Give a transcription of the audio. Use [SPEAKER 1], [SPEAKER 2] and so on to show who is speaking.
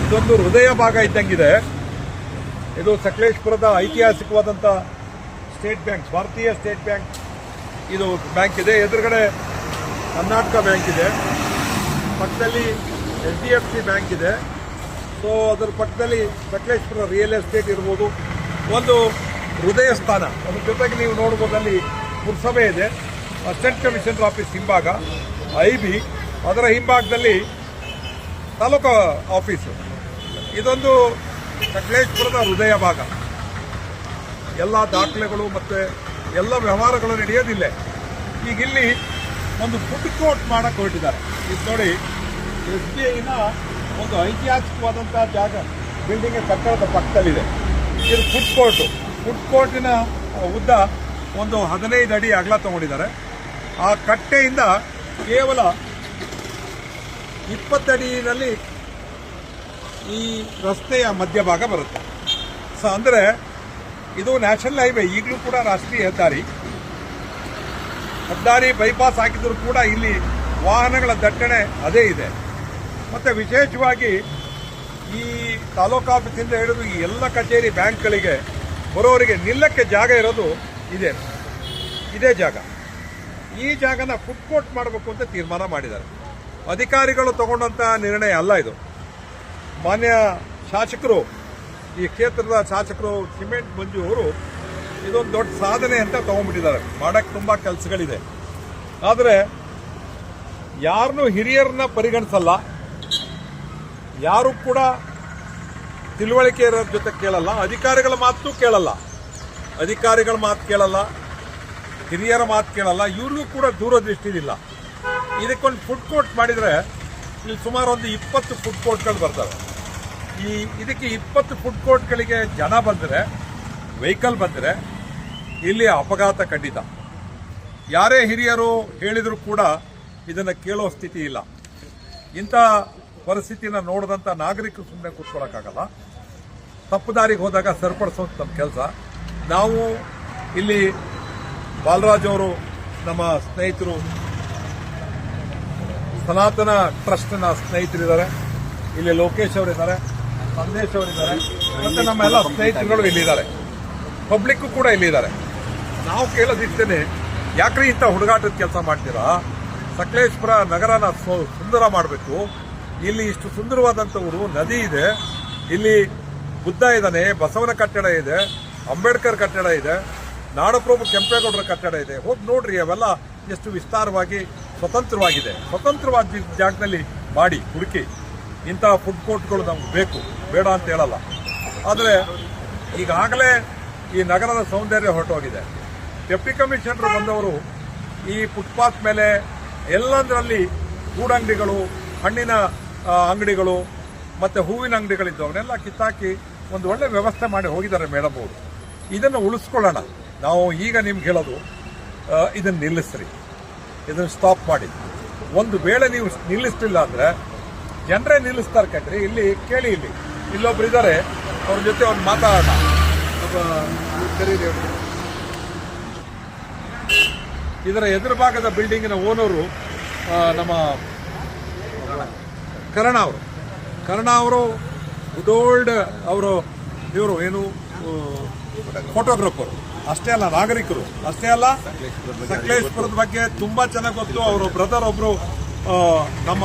[SPEAKER 1] ಇದೊಂದು ಹೃದಯ ಭಾಗ ಇದ್ದಂಗಿದೆ. ಇದು ಸಕಲೇಶಪುರದ ಐತಿಹಾಸಿಕವಾದಂಥ ಸ್ಟೇಟ್ ಬ್ಯಾಂಕ್, ಭಾರತೀಯ ಸ್ಟೇಟ್ ಬ್ಯಾಂಕ್ ಇದು ಬ್ಯಾಂಕ್ ಇದೆ. ಎದುರುಗಡೆ ಕರ್ನಾಟಕ ಬ್ಯಾಂಕ್ ಇದೆ, ಪಕ್ಕದಲ್ಲಿ HDFC ಬ್ಯಾಂಕ್ ಇದೆ. ಸೊ ಅದರ ಪಕ್ಕದಲ್ಲಿ ಸಕಲೇಶಪುರ ರಿಯಲ್ ಎಸ್ಟೇಟ್ ಇರ್ಬೋದು. ಒಂದು ಹೃದಯ ಸ್ಥಾನ. ಅದ್ರ ಜೊತೆಗೆ ನೀವು ನೋಡ್ಬೋದು ಅಲ್ಲಿ ಪುರಸಭೆ ಇದೆ, ಅಸಿಸ್ಟೆಂಟ್ ಕಮಿಷನರ್ ಆಫೀಸ್ ಹಿಂಭಾಗ, IB, ಅದರ ಹಿಂಭಾಗದಲ್ಲಿ ತಾಲೂಕು ಆಫೀಸು. ಇದೊಂದು ಸಕಲೇಶಪುರದ ಹೃದಯ ಭಾಗ. ಎಲ್ಲ ದಾಖಲೆಗಳು ಮತ್ತು ಎಲ್ಲ ವ್ಯವಹಾರಗಳು ನಡೆಯೋದಿಲ್ಲ. ಈಗ ಇಲ್ಲಿ ಒಂದು ಫುಡ್ ಕೋರ್ಟ್ ಮಾಡಕ್ಕೆ ಹೊರಟಿದ್ದಾರೆ. ಇದು ನೋಡಿ, SBIನ ಒಂದು ಐತಿಹಾಸಿಕವಾದಂಥ ಜಾಗ, ಬಿಲ್ಡಿಂಗ್ ಕಟ್ಟಡದ ಪಕ್ಕದಲ್ಲಿದೆ. ಇದು ಫುಡ್ ಕೋರ್ಟು. ಫುಡ್ ಕೋರ್ಟಿನ ಉದ್ದ ಒಂದು 15 ಅಡಿ ಅಗಲ ತಗೊಂಡಿದ್ದಾರೆ. ಆ ಕಟ್ಟೆಯಿಂದ ಕೇವಲ 20 ಅಡಿಯಲ್ಲಿ ಈ ರಸ್ತೆಯ ಮಧ್ಯಭಾಗ ಬರುತ್ತೆ. ಸೊ ಅಂದರೆ ಇದು ನ್ಯಾಷನಲ್ ಹೈವೇ, ಈಗಲೂ ಕೂಡ ರಾಷ್ಟ್ರೀಯ ಹೆದ್ದಾರಿ ಬೈಪಾಸ್ ಹಾಕಿದ್ರು ಕೂಡ ಇಲ್ಲಿ ವಾಹನಗಳ ದಟ್ಟಣೆ ಅದೇ ಇದೆ. ಮತ್ತು ವಿಶೇಷವಾಗಿ ಈ ತಾಲೂಕು ಆಫೀಸಿಂದ ಹಿಡಿದು ಈ ಎಲ್ಲ ಕಚೇರಿ ಬ್ಯಾಂಕ್ಗಳಿಗೆ ಬರೋರಿಗೆ ನಿಲ್ಲಕ್ಕೆ ಜಾಗ ಇರೋದು ಇದೇ ಜಾಗ. ಈ ಜಾಗನ ಫುಡ್ ಕೋರ್ಟ್ ಮಾಡಬೇಕು ಅಂತ ತೀರ್ಮಾನ ಮಾಡಿದ್ದಾರೆ. ಅಧಿಕಾರಿಗಳು ತಗೊಂಡಂಥ ನಿರ್ಣಯ ಅಲ್ಲ ಇದು. ಮಾನ್ಯ ಶಾಸಕರು, ಈ ಕ್ಷೇತ್ರದ ಶಾಸಕರು ಸಿಮೆಂಟ್ ಮಂಜು ಅವರು ಇದೊಂದು ದೊಡ್ಡ ಸಾಧನೆ ಅಂತ ತಗೊಂಡ್ಬಿಟ್ಟಿದ್ದಾರೆ. ಮಾಡೋಕ್ಕೆ ತುಂಬ ಕೆಲಸಗಳಿದೆ. ಆದರೆ ಯಾರನ್ನೂ ಹಿರಿಯರನ್ನ ಪರಿಗಣಿಸಲ್ಲ, ಯಾರು ಕೂಡ ತಿಳುವಳಿಕೆ ಇರೋದ್ರ ಜೊತೆ ಕೇಳಲ್ಲ, ಅಧಿಕಾರಿಗಳ ಮಾತು ಕೇಳಲ್ಲ, ಹಿರಿಯರ ಮಾತು ಕೇಳಲ್ಲ. ಇವ್ರಿಗೂ ಕೂಡ ದೂರದೃಷ್ಟಿ ಇಲ್ಲ. ಇದಕ್ಕೊಂದು ಫುಡ್ ಕೋರ್ಟ್ ಮಾಡಿದರೆ ಇಲ್ಲಿ ಸುಮಾರು ಒಂದು 20 ಫುಡ್ ಕೋರ್ಟ್ಗಳು ಬರ್ತವೆ. ಇದಕ್ಕೆ 20 ಫುಡ್ ಕೋರ್ಟ್ಗಳಿಗೆ ಜನ ಬಂದರೆ, ವೆಹಿಕಲ್ ಬಂದರೆ ಇಲ್ಲಿ ಅಪಘಾತ ಖಂಡಿತ. ಯಾರೇ ಹಿರಿಯರು ಹೇಳಿದರೂ ಕೂಡ ಇದನ್ನು ಕೇಳೋ ಸ್ಥಿತಿ ಇಲ್ಲ. ಇಂಥ ಪರಿಸ್ಥಿತಿನ ನೋಡಿದಂಥ ನಾಗರಿಕರು ಸುಮ್ಮನೆ ಕೂತ್ಕೊಳ್ಳೋಕ್ಕಾಗಲ್ಲ. ತಪ್ಪು ದಾರಿಗೆ ಹೋದಾಗ ಸರಿಪಡಿಸೋದು ನಮ್ಮ ಕೆಲಸ. ನಾವು ಇಲ್ಲಿ ಬಾಲರಾಜ್ ಅವರು, ನಮ್ಮ ಸ್ನೇಹಿತರು, ಸನಾತನ ಟ್ರಸ್ಟ್ನ ಸ್ನೇಹಿತರಿದ್ದಾರೆ, ಇಲ್ಲಿ ಲೋಕೇಶ್ ಅವರಿದ್ದಾರೆ, ಸಂದೇಶ್ ಅವರಿದ್ದಾರೆ, ಮತ್ತು ನಮ್ಮೆಲ್ಲ ಸ್ನೇಹಿತರುಗಳು ಇಲ್ಲಿದ್ದಾರೆ, ಪಬ್ಲಿಕ್ಕು ಕೂಡ ಇಲ್ಲಿದ್ದಾರೆ. ನಾವು ಕೇಳೋದಿಷ್ಟೇ, ಯಾಕ್ರಿ ಇಂಥ ಹುಡುಗಾಟದ ಕೆಲಸ ಮಾಡ್ತೀರಾ? ಸಕಲೇಶಪುರ ನಗರನ ಸುಂದರ ಮಾಡಬೇಕು. ಇಲ್ಲಿ ಇಷ್ಟು ಸುಂದರವಾದಂಥವರು, ನದಿ ಇದೆ, ಇಲ್ಲಿ ಬುದ್ಧ ಇದ್ದಾನೆ, ಬಸವನ ಕಟ್ಟಡ ಇದೆ, ಅಂಬೇಡ್ಕರ್ ಕಟ್ಟಡ ಇದೆ, ನಾಡಪ್ರಭು ಕೆಂಪೇಗೌಡರ ಕಟ್ಟಡ ಇದೆ. ಹೋಗಿ ನೋಡ್ರಿ, ಅವೆಲ್ಲ ಎಷ್ಟು ವಿಸ್ತಾರವಾಗಿ ಸ್ವತಂತ್ರವಾಗಿದೆ. ಸ್ವತಂತ್ರವಾದ ಜಾಗದಲ್ಲಿ ಮಾಡಿ ಹುಡುಕಿ. ಇಂಥ ಫುಡ್ ಕೋರ್ಟ್ಗಳು ನಮ್ಗೆ ಬೇಕು, ಬೇಡ ಅಂತ ಹೇಳಲ್ಲ. ಆದರೆ ಈಗಾಗಲೇ ಈ ನಗರದ ಸೌಂದರ್ಯ ಹೊರಟೋಗಿದೆ. ಡೆಪ್ಟಿ ಕಮಿಷನರ್ ಬಂದವರು ಈ ಫುಟ್ಪಾತ್ ಮೇಲೆ ಎಲ್ಲದರಲ್ಲಿ ಗೂಡಂಗಡಿಗಳು, ಹಣ್ಣಿನ ಅಂಗಡಿಗಳು ಮತ್ತು ಹೂವಿನ ಅಂಗಡಿಗಳಿದ್ದು ಅವನ್ನೆಲ್ಲ ಕಿತ್ತಾಕಿ ಒಂದು ಒಳ್ಳೆ ವ್ಯವಸ್ಥೆ ಮಾಡಿ ಹೋಗಿದ್ದಾರೆ ಮೇಡಮ್ ಅವರು. ಇದನ್ನು ಉಳಿಸ್ಕೊಳ್ಳೋಣ. ನಾವು ಈಗ ನಿಮ್ಗೆ ಹೇಳೋದು, ಇದನ್ನು ನಿಲ್ಲಿಸ್ರಿ, ಇದನ್ನು ಸ್ಟಾಪ್ ಮಾಡಿ. ಒಂದು ವೇಳೆ ನೀವು ನಿಲ್ಲಿಸಲಿಲ್ಲ ಅಂದರೆ ಜನರೇ ನಿಲ್ಲಿಸ್ತಾರೆ ಕಣ್ರಿ. ಇಲ್ಲಿ ಕೇಳಿ, ಇಲ್ಲೊಬ್ರು ಇದ್ದಾರೆ, ಅವ್ರ ಜೊತೆ ಒಂದು ಮಾತಾಡೋಣ. ಇದರ ಎದುರು ಭಾಗದ ಬಿಲ್ಡಿಂಗಿನ ಓನರು ನಮ್ಮ ಕರ್ಣ ಅವರು ಗುಡ್ ಅವರು ಇವರು ಏನು ಫೋಟೋಗ್ರಾಫರ್ ಅಷ್ಟೇ ಅಲ್ಲ, ನಾಗರಿಕರು ಅಷ್ಟೇ ಅಲ್ಲ, ಸಕಲೇಶಪುರದ ಬಗ್ಗೆ ತುಂಬಾ ಚೆನ್ನಾಗಿ ಗೊತ್ತು. ಅವರು ಬ್ರದರ್ ಒಬ್ರು ನಮ್ಮ